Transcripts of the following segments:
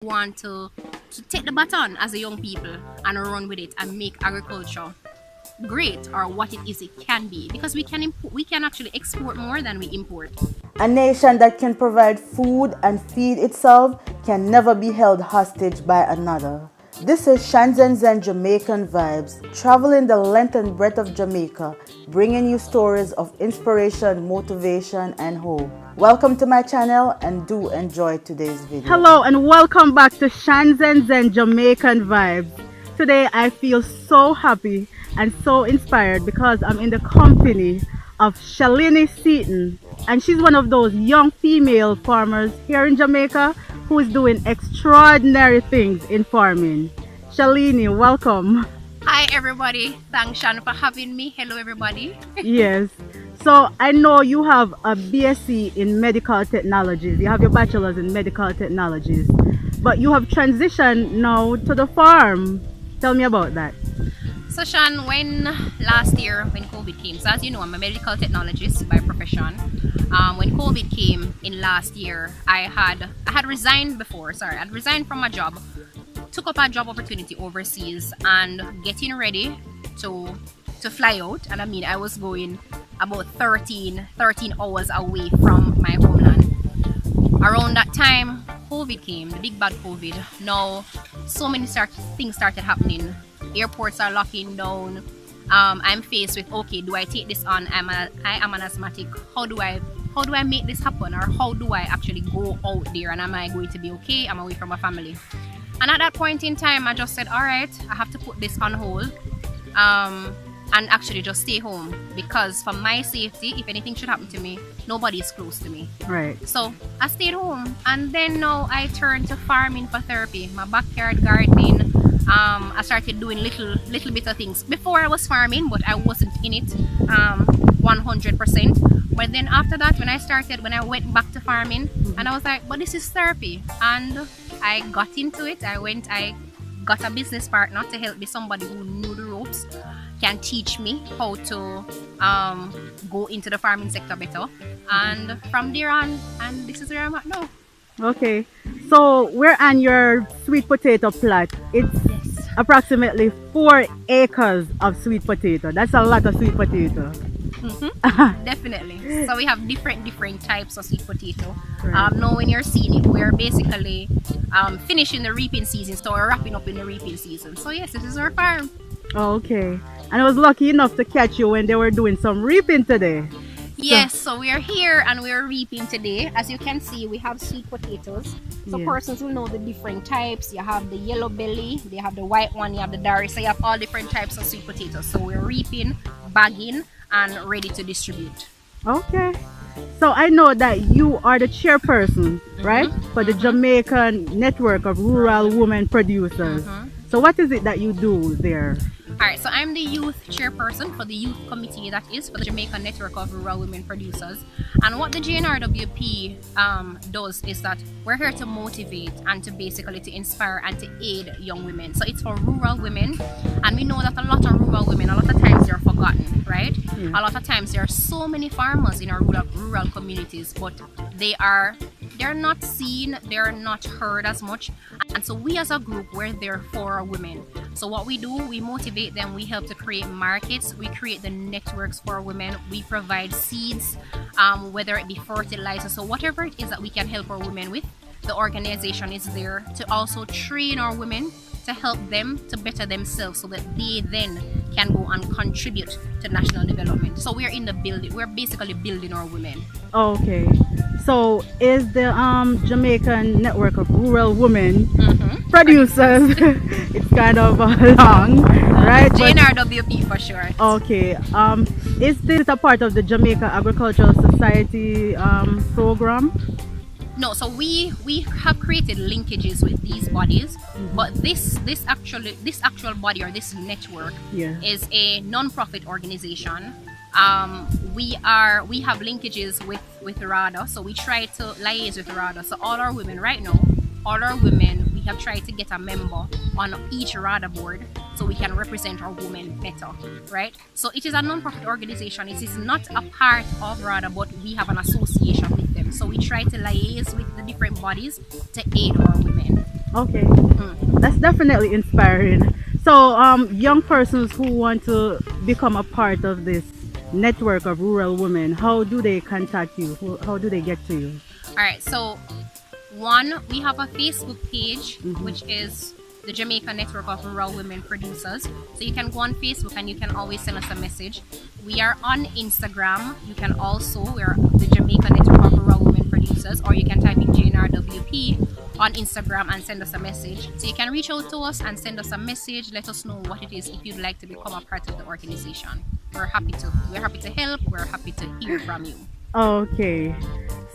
Want to take the baton as a young people and run with it and make agriculture great, or what it is it can be, because we can actually export more than we import. A nation that can provide food and feed itself can never be held hostage by another. This is Shan ZenZen Jamaican Vibes, traveling the length and breadth of Jamaica, bringing you stories of inspiration, motivation, and hope. Welcome to my channel and do enjoy today's video. Hello and welcome back to Shan ZenZen Jamaican Vibes. Today I feel so happy and so inspired because I'm in the company of Shalini Seaton, and she's one of those young female farmers here in Jamaica who is doing extraordinary things in farming. Shalini, welcome. Hi everybody, thanks Shan for having me. Hello everybody. Yes, so I know you have a BSc in medical technologies, you have your bachelor's in medical technologies, but you have transitioned now to the farm. Tell me about that. So Shan, when last year when COVID came, so as you know I'm a medical technologist by profession. When COVID came in last year, I had resigned before. I'd resigned from my job, took up a job opportunity overseas, and getting ready to fly out. And I mean, I was going about 13 hours away from my homeland. Around that time, COVID came, the big bad COVID. Now, so many things started happening. Airports are locking down. I'm faced with, okay, do I take this on? I am an asthmatic. How do I make this happen, or how do I actually go out there, and am I going to be okay? I'm away from my family. And at that point in time, I just said, all right, I have to put this on hold and actually just stay home, because for my safety, if anything should happen to me, nobody is close to me. Right. So I stayed home, and then now I turned to farming for therapy. My backyard gardening. I started doing little bit of things. Before I was farming, but I wasn't in it 100%. But then after that, when I went back to farming, and I was like, but this is therapy. And I got into it. I got a business partner to help me, somebody who knew the ropes, can teach me how to go into the farming sector better. And from there on, and this is where I'm at now. Okay, so we're on your sweet potato plot. It's approximately 4 acres of sweet potato. That's a lot of sweet potato. Definitely. So we have different types of sweet potato. Right. Now when you're seeing it, we're basically finishing the reaping season, so we're wrapping up in the reaping season. So yes, this is our farm. Okay, and I was lucky enough to catch you when they were doing some reaping today. Yes, so we are here and we are reaping today. As you can see, we have sweet potatoes. So persons will know the different types. You have the yellow belly, they have the white one, you have the Dari. So you have all different types of sweet potatoes. So we're reaping, bagging, and ready to distribute. Okay, so I know that you are the chairperson, right, for the Jamaican Network of Rural Women Producers. So what is it that you do there? Alright, so I'm the youth chairperson for the youth committee, that is for the Jamaican Network of Rural Women Producers. And what the JNRWP does is that we're here to motivate and to basically to inspire and to aid young women. So it's for rural women, and we know that a lot of rural women, a lot of times they're forgotten, right? A lot of times there are so many farmers in our rural communities, but they're not seen, they're not heard as much. And so we as a group, we're there for our women. So what we do, we motivate them, we help to create markets, we create the networks for women, we provide seeds, whether it be fertilizer, so whatever it is that we can help our women with, the organization is there to also train our women, to help them to better themselves so that they then can go and contribute to national development. So we're in the building, we're basically building our women. Okay, so is the Jamaican Network of Rural Women Producers, it's kind of long, right? JNRWP for sure. Okay, is this a part of the Jamaica Agricultural Society program? No, so we have created linkages with these bodies, but this actual body, or this network, is a non-profit organization. We have linkages with RADA, so we try to liaise with RADA. So all our women right now, we have tried to get a member on each RADA board so we can represent our women better, right? So it is a non-profit organization. It is not a part of RADA, but we have an association with them. So we try to liaise with the different bodies to aid our women. Okay, that's definitely inspiring. So, young persons who want to become a part of this network of rural women, how do they contact you? How do they get to you? All right, so one, we have a Facebook page, which is the Jamaica Network of Rural Women Producers. So you can go on Facebook and you can always send us a message. We are on Instagram. You can also, we're the Jamaica Network of Rural Women Producers, or you can type in JNRWP on Instagram and send us a message. So you can reach out to us and send us a message. Let us know what it is if you'd like to become a part of the organization. We're happy to. We're happy to help. We're happy to hear from you. Okay,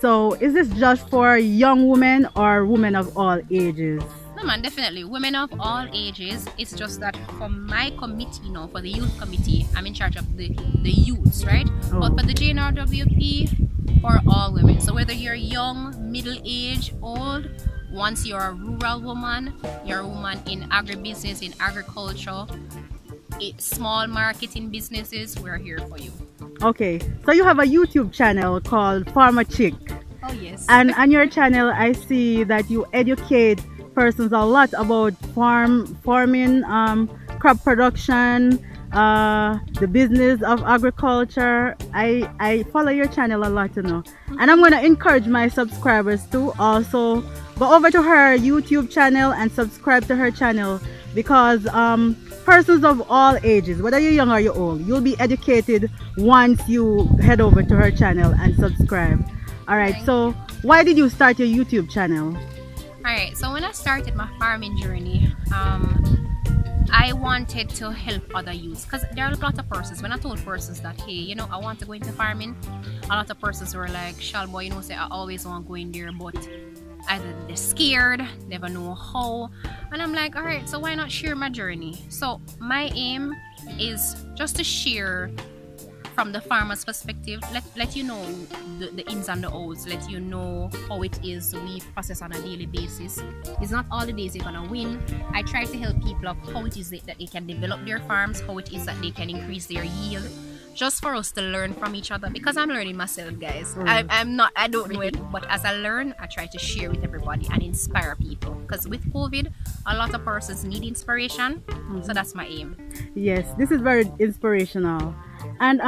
so is this just for young women or women of all ages? No man, definitely. Women of all ages. It's just that for my committee now, for the youth committee, I'm in charge of the youths, right? Oh. But for the JNRWP, for all women. So whether you're young, middle age, old, once you're a rural woman, you're a woman in agribusiness, in agriculture, small marketing businesses, we're here for you. Okay, so you have a YouTube channel called Farmer Chic. Oh yes. And on your channel, I see that you educate persons a lot about farming, crop production, the business of agriculture. I follow your channel a lot, you know. And I'm going to encourage my subscribers to also go over to her YouTube channel and subscribe to her channel, because persons of all ages, whether you're young or you're old, you'll be educated once you head over to her channel and subscribe. All right, so why did you start your YouTube channel? Alright, so when I started my farming journey, I wanted to help other youths, because there are a lot of persons. When I told persons that, hey, you know, I want to go into farming, a lot of persons were like, Shalboy, you know, say I always want to go in there, but either they're scared, never know how. And I'm like, alright, so why not share my journey? So my aim is just to share from the farmer's perspective, let you know the ins and the outs, let you know how it is we process on a daily basis. It's not all the days you're gonna win. I try to help people of how it is that they can develop their farms, how it is that they can increase their yield, just for us to learn from each other, because I'm learning myself, guys. I don't know it, but as I learn, I try to share with everybody and inspire people, because with COVID, a lot of persons need inspiration. So that's my aim. Yes, this is very inspirational. And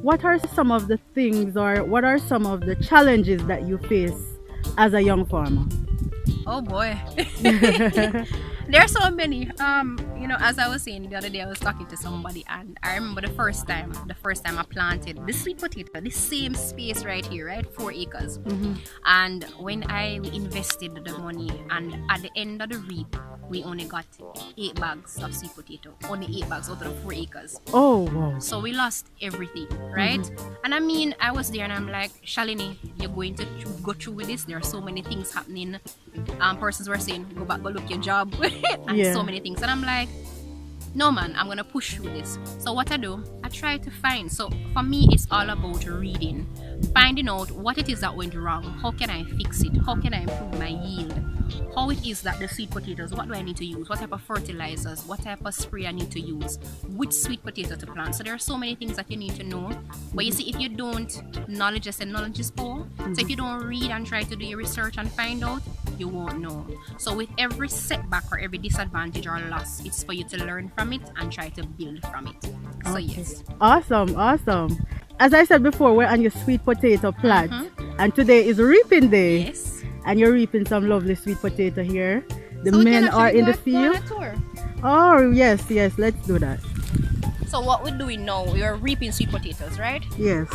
what are some of the things, or what are some of the challenges that you face as a young farmer? Oh boy. There are so many. You know, as I was saying the other day, I was talking to somebody, and I remember the first time I planted the sweet potato, this same space right here, right, 4 acres. And when I invested the money, and at the end of the reap, we only got 8 bags of sweet potato, only 8 bags out of the 4 acres. Oh wow. So we lost everything, right? And I mean, I was there and I'm like, Shalini, you're going to go through with this. There are so many things happening. Persons were saying, go back, go look your job, and so many things. And I'm like, no man, I'm gonna push through this. So what I do, I try to find. So for me, it's all about reading, finding out what it is that went wrong. How can I fix it? How can I improve my yield? How it is that the sweet potatoes, what do I need to use? What type of fertilizers? What type of spray I need to use? Which sweet potato to plant? So there are so many things that you need to know. But you see, if you don't, knowledge is power. So if you don't read and try to do your research and find out, you won't know. So with every setback or every disadvantage or loss, it's for you to learn from it and try to build from it. So yes. Awesome. As I said before, we're on your sweet potato plant, and today is reaping day. Yes. And you're reaping some lovely sweet potato here. The So we men can are actually in the go field. on a tour. Oh yes, let's do that. So what we're doing now, we are reaping sweet potatoes, right? Yes.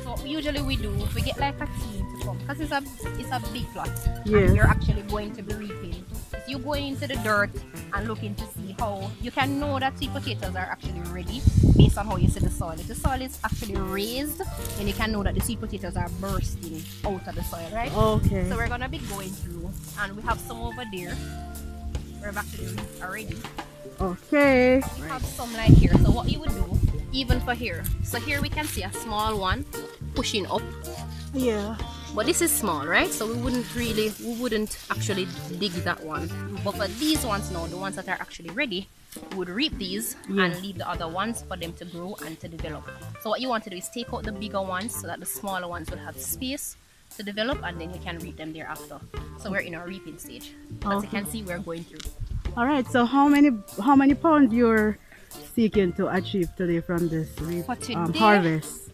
So usually we get like a team to come, because it's a big plot. Yes. And you're actually going to be reaping. If you go into the dirt and looking to see how you can know that sweet potatoes are actually ready based on how you see the soil. If the soil is actually raised, then you can know that the sweet potatoes are bursting out of the soil, right? Okay. So we're gonna be going through, and we have some over there. We're actually reaped already. Okay. We have some like here. So what you would do, even for here. So here we can see a small one pushing up. Yeah. But this is small, right? So we wouldn't actually dig that one. But for these ones now, the ones that are actually ready, we would reap these and leave the other ones for them to grow and to develop. So what you want to do is take out the bigger ones so that the smaller ones will have space to develop, and then you can reap them thereafter. So we're in our reaping stage. As you can see, we're going through. All right. So how many pounds you're seeking to achieve today from this harvest?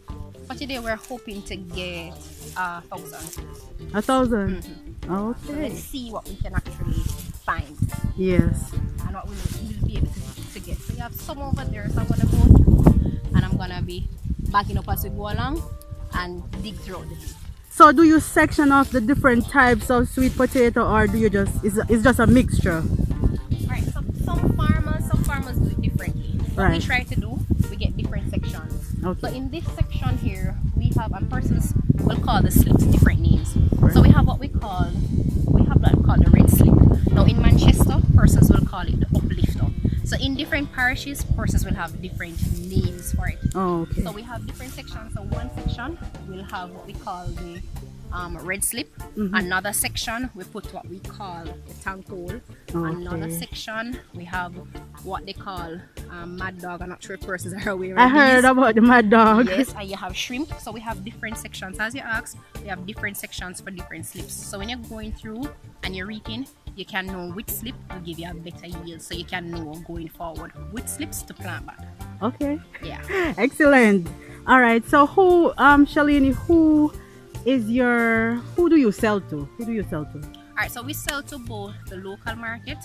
For today, we're hoping to get 1,000. 1,000. So Okay. let's see what we can actually find Yes. and what we'll be able to get. So you have some over there, so I'm gonna go through and I'm gonna be backing up as we go along and dig through the day. So do you section off the different types of sweet potato, or do you it's just a mixture? Alright, so some farmers do it differently. What we try to do, we get different sections. Okay. So in this section here, we have, and persons will call the slips different names. So we have what we call the red slip. Now in Manchester, persons will call it the uplifter. So in different parishes, persons will have different names for it. Oh, okay. So we have different sections. So one section will have what we call the red slip. Another section we put what we call the tank hole. Another section we have what they call mad dog. I'm not sure if persons are aware of I heard about the mad dog. Yes, and you have shrimp. So we have different sections. As you asked, we have different sections for different slips. So when you're going through and you're reaping, you can know which slip will give you a better yield. So you can know going forward which slips to plant back. Okay. Yeah. Excellent. All right. So Shalini, who do you sell to? Alright, so we sell to both the local market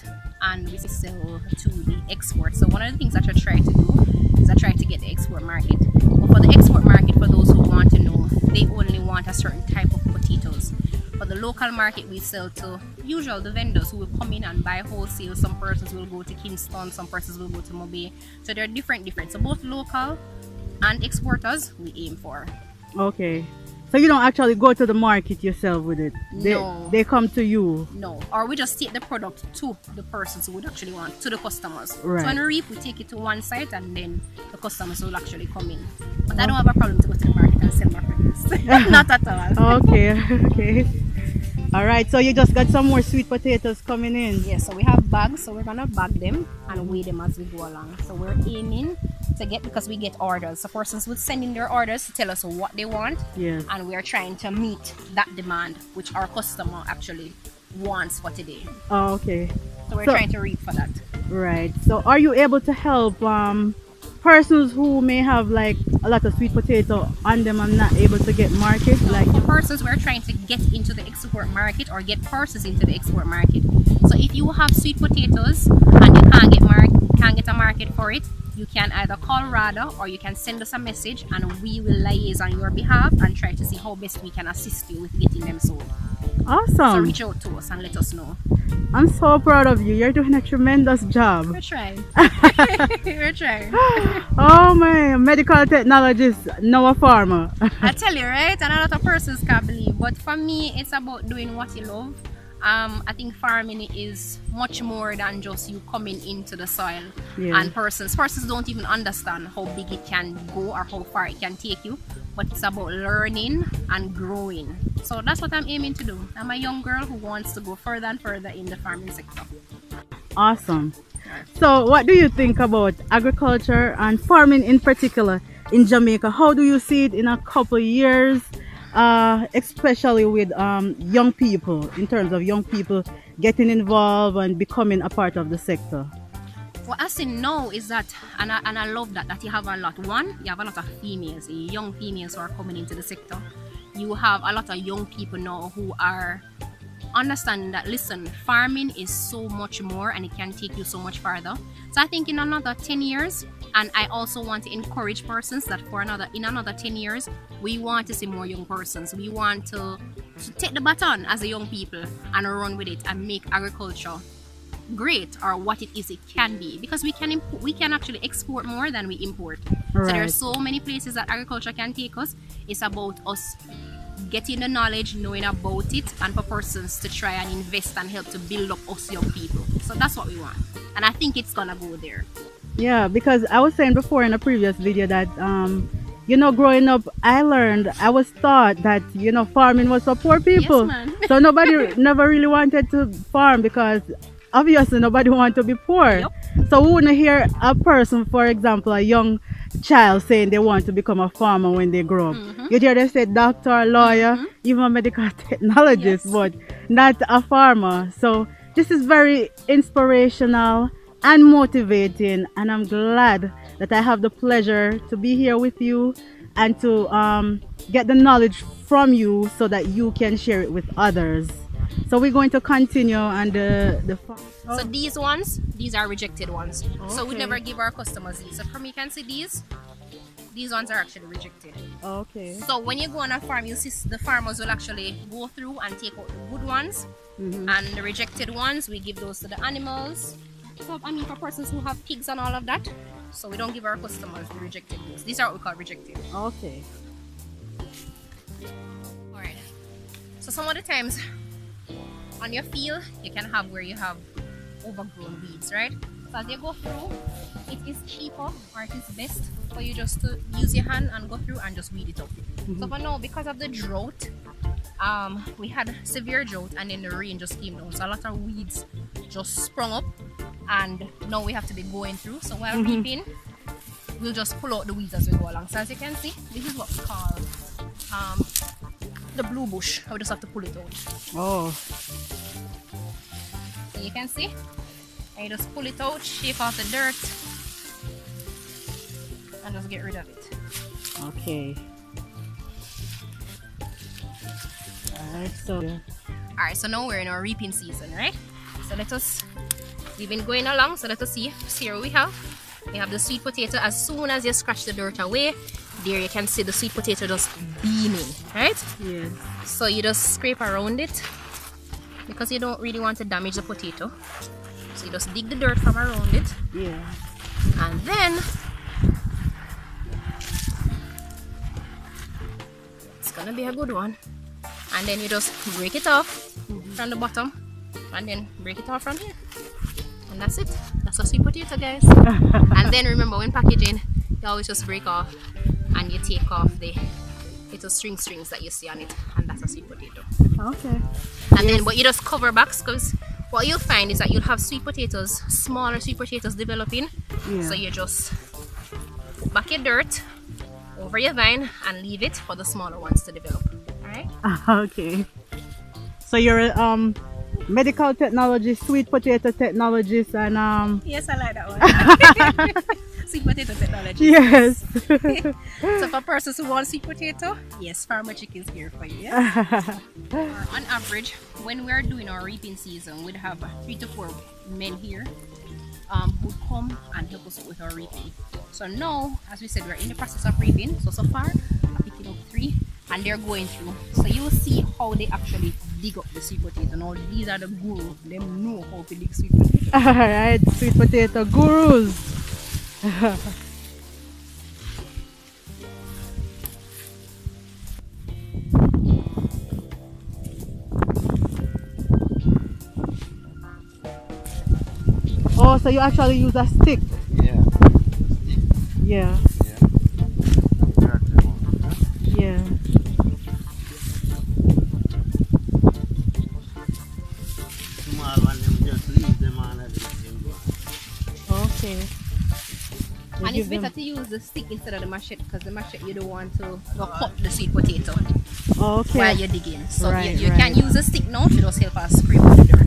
and we sell to the export. So one of the things that I try to do is I try to get the export market. But for the export market, for those who want to know, they only want a certain type of potatoes. For the local market, we sell to the vendors who will come in and buy wholesale. Some persons will go to Kingston, some persons will go to Mobay. So they're different. So both local and exporters we aim for. Okay. So you don't actually go to the market yourself with it? No. They come to you? No. Or we just take the product to the persons who would actually want, to the customers. Right. So when we reap, we take it to one site and then the customers will actually come in. But I don't have a problem to go to the market and sell my produce. Not at all. Okay. Okay. All right. So you just got some more sweet potatoes coming in? Yes, so we have bags. So we're going to bag them and weigh them as we go along. So we're aiming to get, because we get orders. So persons would send in their orders to tell us what they want. Yes. And we are trying to meet that demand, which our customer actually wants for today. Oh, okay. So we're trying to reap for that. Right. So are you able to help persons who may have like a lot of sweet potato on them and not able to get market? So like for persons, we're trying to get into the export market or get persons into the export market. So if you have sweet potatoes and you can't get a market for it, you can either call Rada or you can send us a message and we will liaise on your behalf and try to see how best we can assist you with getting them sold. Awesome. So reach out to us and let us know. I'm so proud of you. You're doing a tremendous job. We're trying. We're trying. Oh my, medical technologist, now a farmer. I tell you, right? And a lot of persons can't believe. But for me, it's about doing what you love. I think farming is much more than just you coming into the soil. Yeah. And persons don't even understand how big it can go or how far it can take you. But it's about learning and growing. So that's what I'm aiming to do. I'm a young girl who wants to go further and further in the farming sector. Awesome. So what do you think about agriculture and farming in particular in Jamaica? How do you see it in a couple of years? Especially with young people, in terms of young people getting involved and becoming a part of the sector. What I see now is that, and I love that you have a lot. One, you have a lot of females, young females who are coming into the sector. You have a lot of young people now who are understanding that, listen, farming is so much more and it can take you so much farther. So I think in another 10 years, and I also want to encourage persons that in another 10 years, we want to see more young persons. We want to take the baton as a young people and run with it and make agriculture great, or what it is it can be, because we can actually export more than we import. Right. So there are so many places that agriculture can take us. It's about us getting the knowledge, knowing about it, and for persons to try and invest and help to build up us young people. So that's what we want, and I think it's gonna go there. Yeah, because I was saying before in a previous video that growing up, I was taught that farming was for poor people. Yes, man. So nobody never really wanted to farm because obviously nobody wanted to be poor. Yep. So we wouldn't hear a person, for example, a young child saying they want to become a farmer when they grow up. You hear they say doctor, lawyer, even a medical technologist, Yes. but not a farmer. So this is very inspirational and motivating, and I'm glad that I have the pleasure to be here with you and to get the knowledge from you so that you can share it with others. So we're going to continue on the farm. So these ones, these are rejected ones. So we Okay. never give our customers these. So from you can see these ones are actually rejected. Okay. So when you go on a farm, you see the farmers will actually go through and take out the good ones, and the rejected ones, we give those to the animals. So I mean, for persons who have pigs and all of that, so we don't give our customers the rejected ones. These are what we call rejected. Okay. Alright. So some of the times on your field, you can have where you have overgrown weeds, right? So as you go through, it is cheaper or it is best for you just to use your hand and go through and just weed it up. So for now, because of the drought, we had severe drought and then the rain just came down. So a lot of weeds just sprung up and now we have to be going through. So while reaping, we'll just pull out the weeds as we go along. So as you can see, this is what we call the blue bush. I just have to pull it out. Oh. So you can see, and you just pull it out, shake off the dirt, and just get rid of it. Okay. Alright, so Alright, so now we're in our reaping season, right? So we've been going along, so let us see here we have. We have the sweet potato. As soon as you scratch the dirt away, there you can see the sweet potato just beaming, right? yes. So you just scrape around it because you don't really want to damage the potato. So you just dig the dirt from around it, Yeah. and then it's gonna be a good one. And then you just break it off from the bottom and then break it off from here. And that's it. That's a sweet potato, guys. And then remember, when packaging, you always just break off and you take off the little strings that you see on it, and that's a sweet potato. Okay. And then, but you just cover back, because what you'll find is that you'll have sweet potatoes, smaller sweet potatoes developing. Yeah. So you just put back your dirt over your vine and leave it for the smaller ones to develop. Alright? Okay. So you're a medical technologist, sweet potato technologist, and Yes, I like that one. Sweet potato technology. yes. So for persons who want sweet potato, yes, Farmer Chic is here for you. Yeah? On average, when we are doing our reaping season, we'd have 3 to 4 men here who come and help us with our reaping. So now, as we said, we're in the process of reaping. So far, I'm picking up 3 and they're going through. So you will see how they actually dig up the sweet potato. Now, these are the gurus. They know how to dig sweet potato. Alright, sweet potato gurus. Oh, so you actually use a stick? Yeah. Yeah. Yeah. Small one, them just leave them on and let them go. Okay. You And give it's them- better to use the stick instead of the machete, because the machete you don't want to cut the sweet potato Okay. while you're digging. So Right, you right. can use a stick now to just help us scrape off the dirt.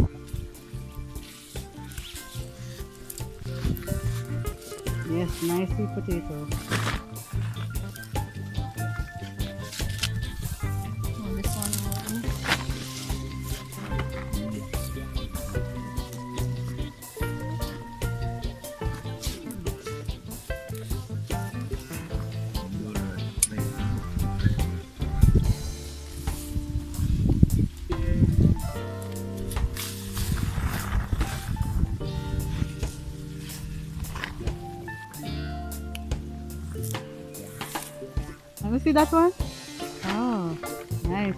Yes, nice sweet potato. Oh, this one. Let me see that one. Oh, nice.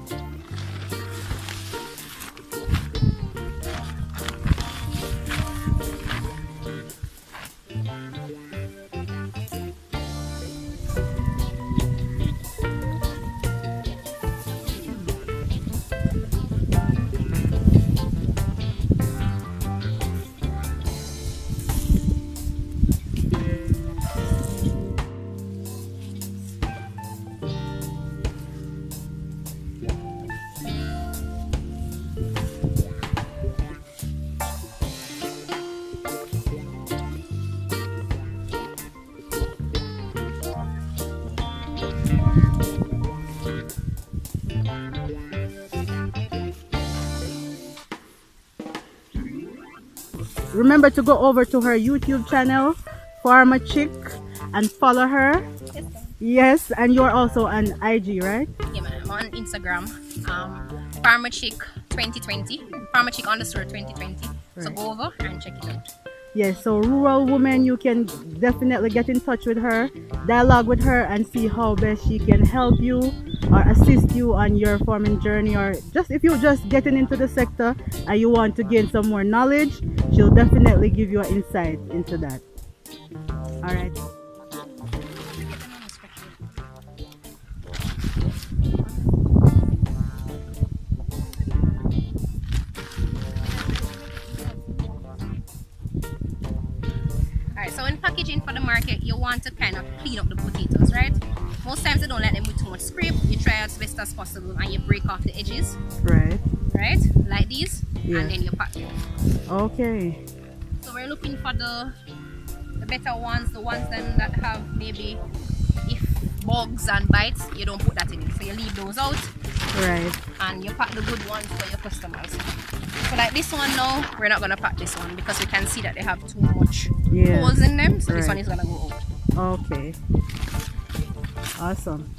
remember to go over to her YouTube channel, Farmer Chic, and follow her. Yes, and you're also on IG, right? Yeah, man. I'm on Instagram. Farmer Chic 2020. Farmer Chic _ 2020. So Right. go over and check it out. Yes, so rural woman, you can definitely get in touch with her, dialogue with her, and see how best she can help you or assist you on your farming journey, or just if you're just getting into the sector and you want to gain some more knowledge, she'll definitely give you an insight into that. All right. Alright, so when packaging for the market, you want to kind of clean up the potatoes, right? Most times you don't let them with too much scrape. You try as best as possible and you break off the edges, Right. right? Like these, Yeah. and then you pack them. Okay. So we're looking for the better ones, the ones then that have maybe if bugs and bites, you don't put that in it. So you leave those out Right. and you pack the good ones for your customers. So like this one now, we're not gonna pack this one because we can see that they have too much Yeah. holes in them. So this Right. one is gonna go out. Okay. Awesome.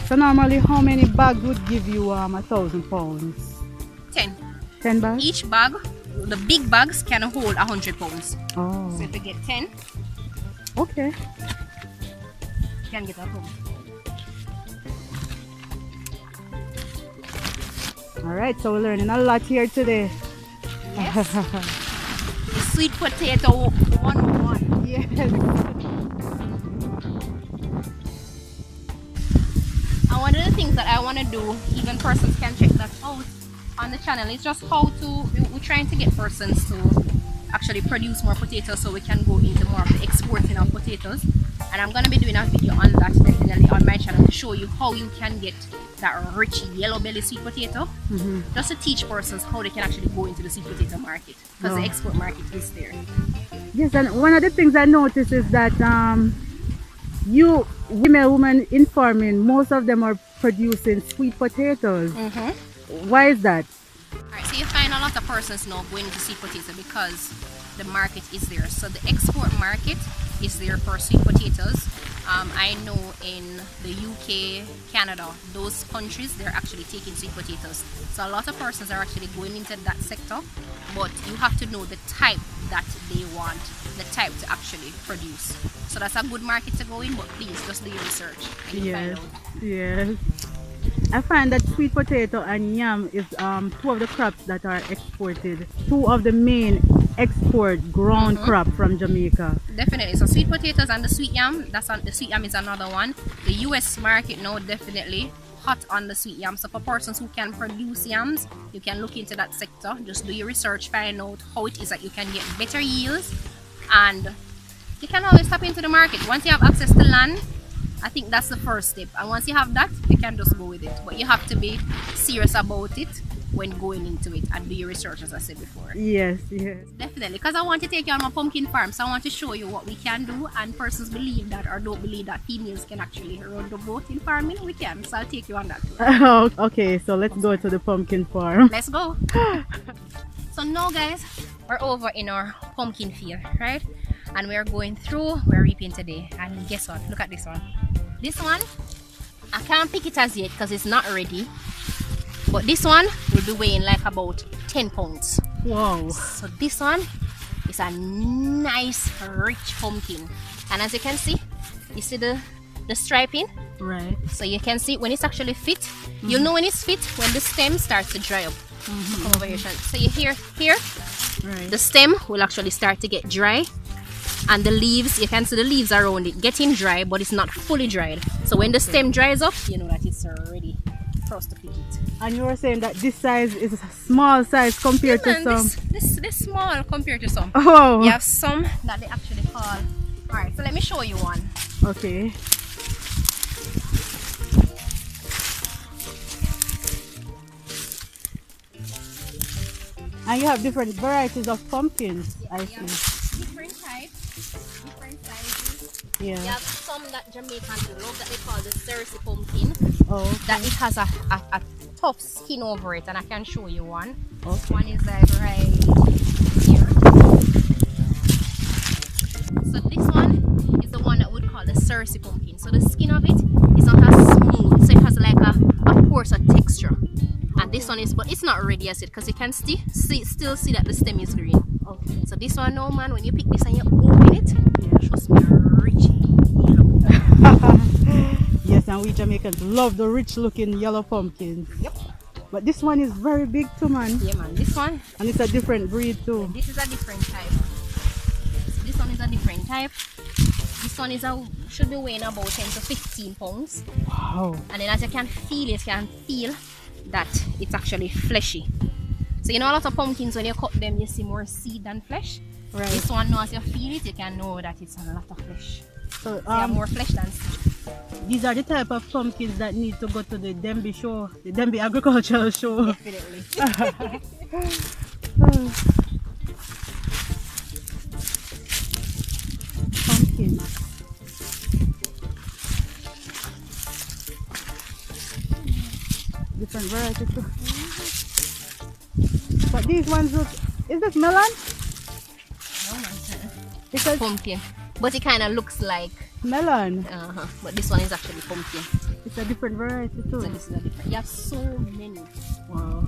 So normally, how many bags would give you 1,000 pounds? 10. 10 bags? Each bag, the big bags can hold 100 pounds. Oh, So if you get 10, okay. you can get a pound. All right, so we're learning a lot here today. Yes. The sweet potato 101. Yes. And one of the things that I want to do, even persons can check that out on the channel, is just how to, we're trying to get persons to actually produce more potatoes so we can go into more of the exporting of potatoes. And I'm going to be doing a video on that definitely on my channel to show you how you can get that rich yellow belly sweet potato, just to teach persons how they can actually go into the sweet potato market, because the export market is there. Yes, and one of the things I noticed is that you women in farming, most of them are producing sweet potatoes. Why is that? Alright, so you find a lot of persons now going into sweet potato because the market is there. So the export market is there for sweet potatoes. I know in the UK, Canada, those countries, they're actually taking sweet potatoes. So a lot of persons are actually going into that sector, but you have to know the type that they want, the type to actually produce. So that's a good market to go in, but please just do your research and you find out. Yes. I find that sweet potato and yam is two of the crops that are exported. Two of the main export ground crop from Jamaica. Definitely. So sweet potatoes and the sweet yam, the sweet yam is another one. The US market now definitely hot on the sweet yam. So for persons who can produce yams, you can look into that sector. Just do your research, find out how it is that you can get better yields, and you can always tap into the market. Once you have access to land, I think that's the first step, and once you have that, you can just go with it. But you have to be serious about it when going into it and do your research, as I said before. Yes, yes. Definitely, because I want to take you on my pumpkin farm, so I want to show you what we can do, and persons believe that or don't believe that females can actually run the boat in farming. We can, so I'll take you on that too. Okay, so let's go to the pumpkin farm. Let's go. So now guys, we're over in our pumpkin field, right? And we're going through, we're reaping today. And guess what? Look at this one. This one, I can't pick it as yet because it's not ready. But this one will be weighing like about 10 pounds. Wow. So this one is a nice rich pumpkin. And as you can see, you see the striping? Right. So you can see when it's actually fit. You'll know when it's fit when the stem starts to dry up. Come over here, Shan. So you here, Right. the stem will actually start to get dry. And the leaves, you can see the leaves around it getting dry, but it's not fully dried. So when the stem dries up, you know that it's ready for us to pick it. And you were saying that this size is a small size compared to some. This small compared to some. Oh. You have some that they actually call. Alright, so let me show you one. Okay. And you have different varieties of pumpkins, I see. Different types, different sizes. Yeah. You have some that Jamaicans love that they call the Cersei pumpkin. Oh, okay. that it has a tough skin over it, and I can show you one. Okay. One is like right here. So this one is the one that would call the Cersei pumpkin. So the skin of it is not as smooth, so it has like a coarser texture. And this one is, but it's not ready as it, because you can still see that the stem is green. Okay. So this one, no man, when you pick this and you open it, trust me, rich yellow. Yes, and we Jamaicans love the rich looking yellow pumpkins. Yep. But this one is very big too, man. Yeah, man. This one. And it's a different breed too. This is a different type. So this one is a different type. This one is should be weighing about 10 to 15 pounds. Wow. And then as you can feel that it's actually fleshy. So you know a lot of pumpkins, when you cut them, you see more seed than flesh. Right. This one, now as you feel it, you can know that it's a lot of flesh. So, You have more flesh than seed. these are the type of pumpkins that need to go to the Denby show, the Denby agricultural show. Definitely. Pumpkins. Different varieties too. But these ones look, is this melon? No, man. Because Pumpkin. But it kind of looks like, melon. but this one is actually pumpkin. It's a different variety too. So this is a different. You have so many. Wow.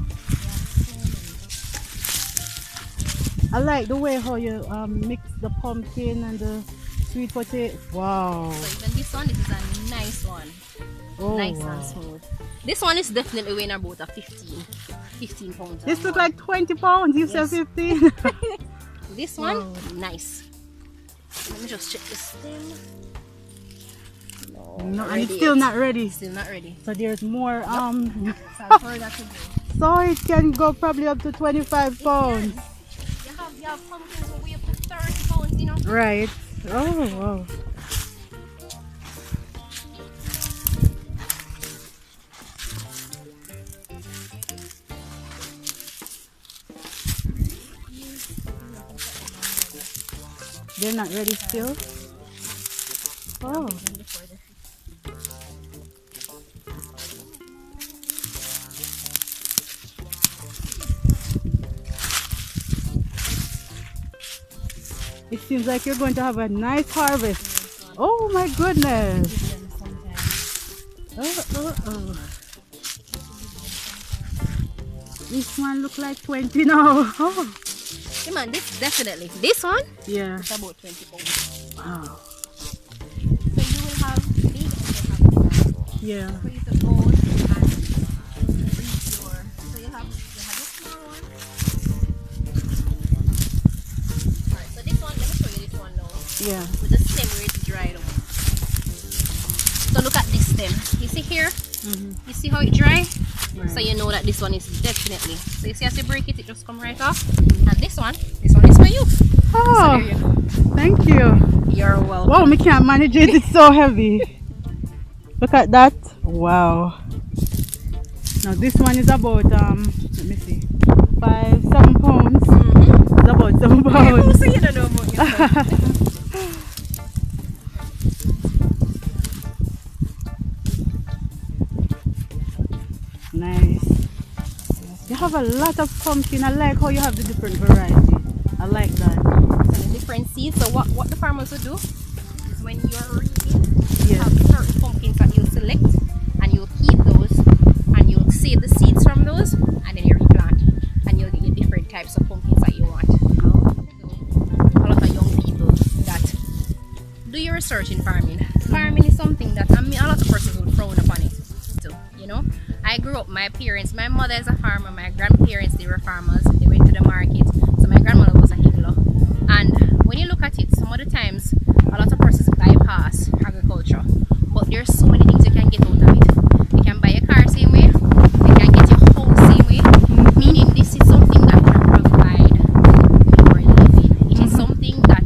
I like the way how you mix the pumpkin and the sweet potato. Wow. So even this one, this is a nice one. Oh, Nice wow. and smooth. This one is definitely weighing about a 15 pounds. This or look more. like 20 pounds. You Yes. said 15. This one, Wow. nice. Let me just check the stem. No, No, and ready it's still yet. not ready. Still not ready. So there's more. So further to go. So it can go probably up to 25 pounds. You have pumpkins that weigh up to 30 pounds, you know. Right. Oh wow. They're not ready still. Oh. It seems like you're going to have a nice harvest. Oh my goodness. Oh. This one look like 20 now. Oh. Hey man, this definitely. This one Yeah. is about 20 pounds. Wow. So you will have big and you will have small. Yeah. For you to go and reach your. So you have the small one. Alright, so this one, let me show you this one now. Yeah. With the stem where it's dried out. So look at this stem. You see here? You see how it dry? Right. So you know that this one is definitely. So you see as you break it, it just come right off. And this one is for you. So Oh, there you go. thank you. You're welcome. Wow, we can't manage it. It's so heavy. Look at that. Wow. Now this one is about let me see, 7 pounds. It's about 7 pounds. So you don't know about yourself. Nice. You have a lot of pumpkin. I like how you have the different variety. I like that. So the different seeds. So what the farmers will do is when you're reaping, you Yes. have certain pumpkins that you'll select and you'll keep those and you'll save the seeds from those and then you replant and you'll get your different types of pumpkins that you want. So, a lot of young people that do your research in farming. Farming is something that a lot of persons will frown upon it still, you know. I grew up, my mother is a farmer, my grandparents, they were farmers, they went to the market, so my grandmother was a higgler. And when you look at it, some of the times, a lot of persons bypass agriculture, but there's so many things you can get out of it. You can buy a car same way, you can get your house same way, meaning this is something that can provide your living. It is something that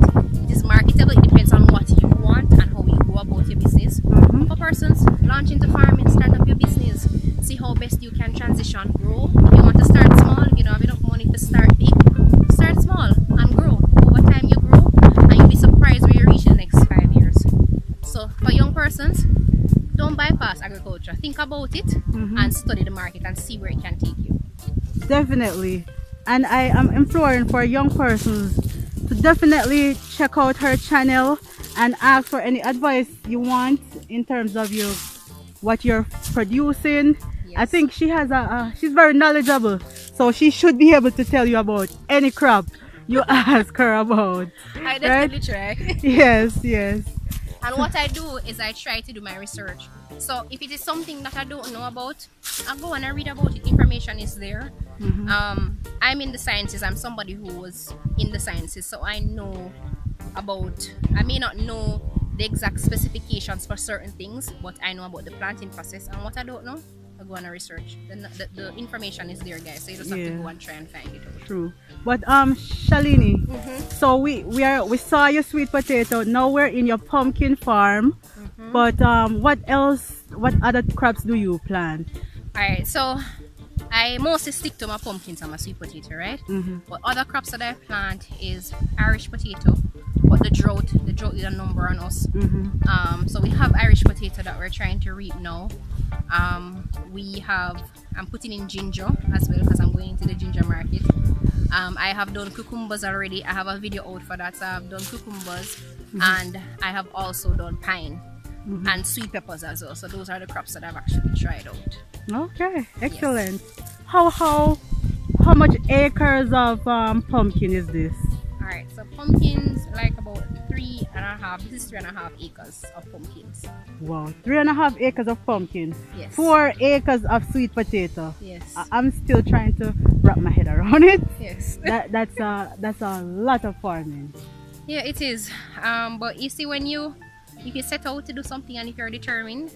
it is marketable, it depends on what you want and how you go about your business. For persons, launch into farming, start up your business. See how best you can transition, grow. If you want to start small, you don't have enough money to start big, start small and grow. Over time you grow and you'll be surprised where you reach in the next 5 years. So for young persons, don't buy bypass agriculture. Think about it and study the market and see where it can take you. Definitely. And I am imploring for young persons to definitely check out her channel and ask for any advice you want in terms of what you're producing. I Yes. think she has she's very knowledgeable, so she should be able to tell you about any crop you ask her about. I definitely try. Yes, yes. And what I do is I try to do my research. So if it is something that I don't know about, I go and I read about it. Information is there. I'm in the sciences. I'm somebody who was in the sciences, so I know about. I may not know the exact specifications for certain things, but I know about the planting process. And what I don't know, I go and I research. The information is there, guys. So you just have to go and try and find it out. True. But Shalini, so we saw your sweet potato. Now we're in your pumpkin farm. But what else? What other crops do you plant? Alright, so I mostly stick to my pumpkins and my sweet potato, right? But other crops that I plant is Irish potato. But the drought is a number on us. So we have Irish potato that we're trying to reap now. I'm putting in ginger as well because I'm going into the ginger market. I have done cucumbers already. I have a video out for that. So I've done cucumbers and I have also done pine and sweet peppers as well. So those are the crops that I've actually tried out. Okay, excellent. How much acres of pumpkin is this? Alright, so pumpkins like about 3.5. This is 3.5 acres of pumpkins. Wow, 3.5 acres of pumpkin. Yes. 4 acres of sweet potato. Yes. I'm still trying to wrap my head around it. Yes. That's a lot of farming. Yeah, it is. But you see, if you set out to do something and if you're determined,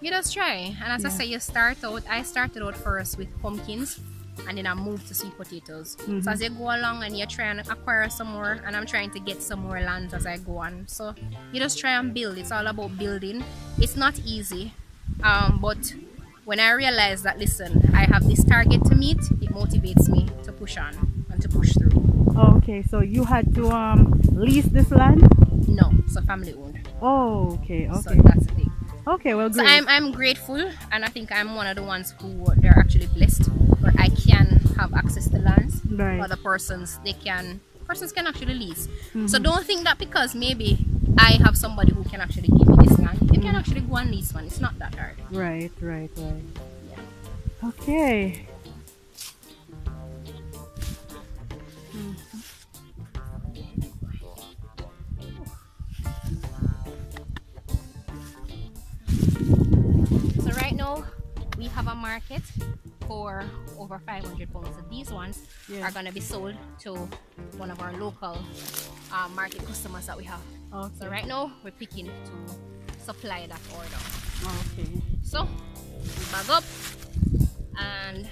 you just try. And as I say, I started out first with pumpkins and then I moved to sweet potatoes. So as you go along and you're trying to acquire some more, and I'm trying to get some more lands as I go on. So you just try and build. It's all about building. It's not easy. But when I realize that, listen, I have this target to meet, it motivates me to push on and to push through. Okay, so you had to lease this land? No, so family owned. Oh, okay. So that's the thing. Okay, well, So great. I'm grateful, and I think I'm one of the ones who they're actually blessed, where I can have access to lands. Right. Other persons can actually lease. So don't think that because maybe I have somebody who can actually give me this land, you can actually go and lease one. It's not that hard. Right. Yeah. Okay. So right now we have a market for over 500 pounds. So these ones are going to be sold to one of our local market customers that we have. Okay. So right now we're picking to supply that order. Okay. So we bag up and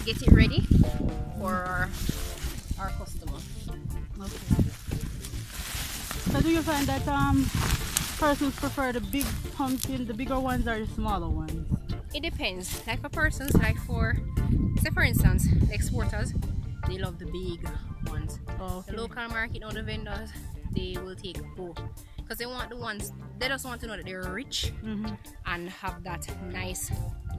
get it ready for our customer. Okay. So do you find that persons prefer the big pumpkin, the bigger ones, or the smaller ones? It depends. Like for persons, say for instance, the exporters, they love the big ones. Okay. The local market or the vendors, they will take both because they want the ones. They just want to know that they're rich and have that nice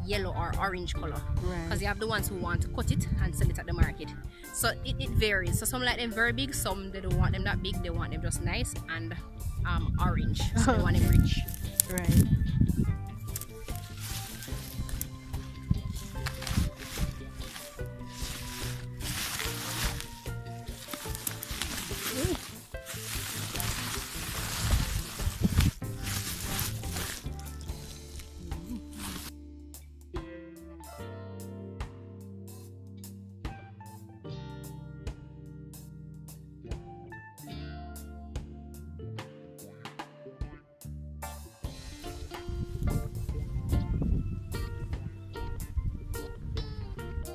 yellow or orange color. Right. Because they have the ones who want to cut it and sell it at the market. So it varies. So some like them very big, some they don't want them that big. They want them just nice and orange. So they want them rich. Right.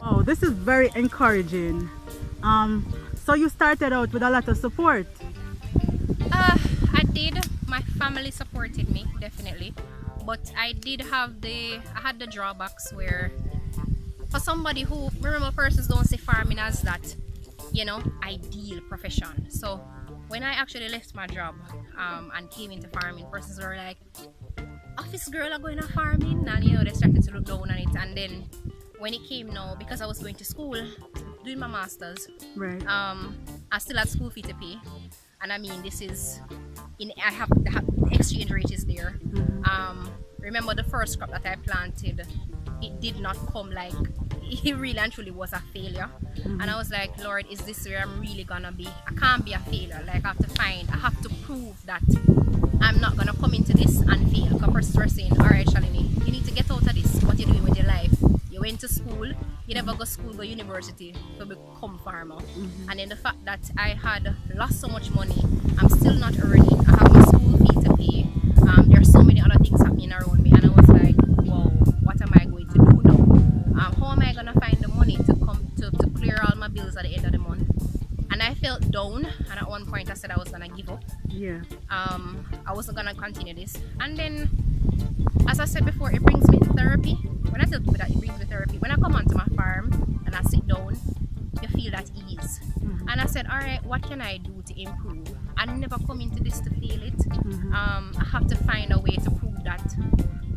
Oh, this is very encouraging. So you started out with a lot of support. I did. My family supported me, definitely. But I had the drawbacks where for somebody who, remember, persons don't see farming as that, ideal profession. So when I actually left my job and came into farming, persons were like, office girl are going to farming, and you know, they started to look down on it. And then when it came now, because I was going to school, doing my masters, Right. I still had school fee to pay. And I mean, this is, I have the exchange rate is there. Remember the first crop that I planted, it did not come like, it really and truly was a failure. And I was like, Lord, is this where I'm really gonna be? I can't be a failure. Like, I have to prove that I'm not gonna come into this and fail. Because persons were saying, all right, Shalini, you need to get out of this. What you're doing with your life? You went to school, you never go to school, go university to become farmer. And then the fact that I had lost so much money, I'm still not earning. I have my school fee to pay. There's so many other things happening around me, and I was like, whoa, what am I going to do now? How am I gonna find the money to come to clear all my bills at the end of the month? And I felt down, and at one point I said I was gonna give up. Yeah. I wasn't gonna continue this. And then, as I said before, it brings me therapy. When I tell people that it brings me therapy, when I come onto my farm and I sit down, you feel that ease. And I said, all right, what can I do to improve? I never come into this to fail it. I have to find a way to prove that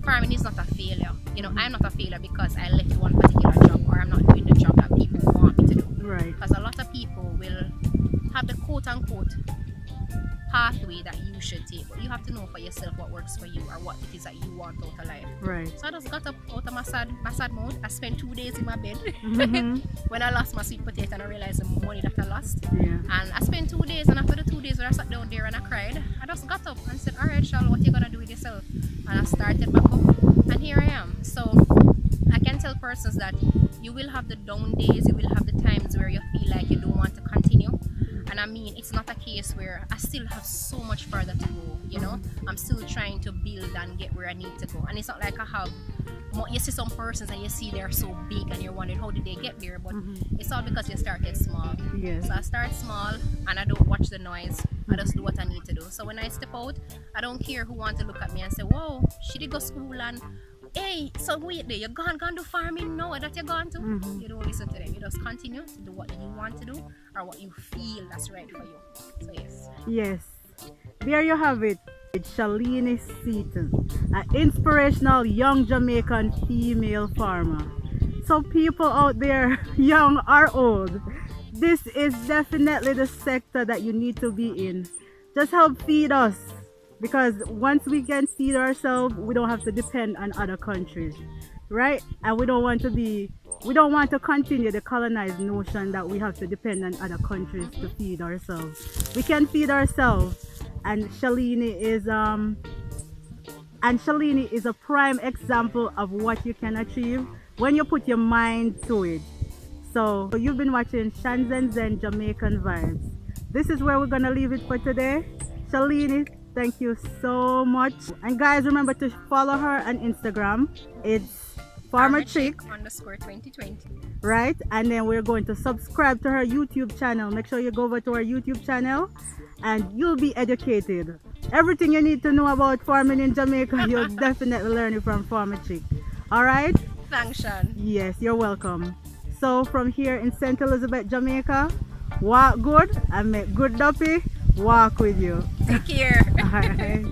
farming is not a failure. You know, I'm not a failure because I left one particular job, or I'm not doing the job that people want me to do. Right. Because a lot of people will have the quote-unquote pathway that you should take, but you have to know for yourself what works for you, or what it is that you want out of life. Right. So I just got up out of my sad mode. I spent 2 days in my bed when I lost my sweet potato, and I realized the money that I lost. Yeah. And I spent 2 days, and after the 2 days when I sat down there and I cried, I just got up and said, all right, Charlotte, what you gonna do with yourself? And I started back up, and here I am. So I can tell persons that you will have the down days, you will have the times where you feel like you don't want to continue. And I mean, it's not a case where I still have so much further to go, you know. I'm still trying to build and get where I need to go. And it's not like I have, you see some persons and you see they're so big and you're wondering how did they get there, but it's all because you started small. Yes. So I start small and I don't watch the noise. I just do what I need to do. So when I step out, I don't care who wants to look at me and say, whoa, she did go school, and hey, so wait there, you're gone do farming now that you're gone to? You don't listen to them. You just continue to do what you want to do, or what you feel that's right for you. So yes. Yes. There you have it. Shalini Seaton, an inspirational young Jamaican female farmer. So people out there, young or old, this is definitely the sector that you need to be in. Just help feed us. Because once we can feed ourselves, we don't have to depend on other countries, right? And we don't want to continue the colonized notion that we have to depend on other countries to feed ourselves. We can feed ourselves, and Shalini is a prime example of what you can achieve when you put your mind to it. So you've been watching Shan ZenZen Jamaican Vibes. This is where we're gonna leave it for today. Shalini, thank you so much. And guys, remember to follow her on Instagram. It's Farmer Chic _2020. right? And then we're going to subscribe to her YouTube channel. Make sure you go over to her YouTube channel and you'll be educated. Everything you need to know about farming in Jamaica, you'll definitely learn it from Farmer Chic. All right? Thanks, Shan. Yes, you're welcome. So from here in St. Elizabeth, Jamaica, walk good and make good duppy walk with you. Take care. All right.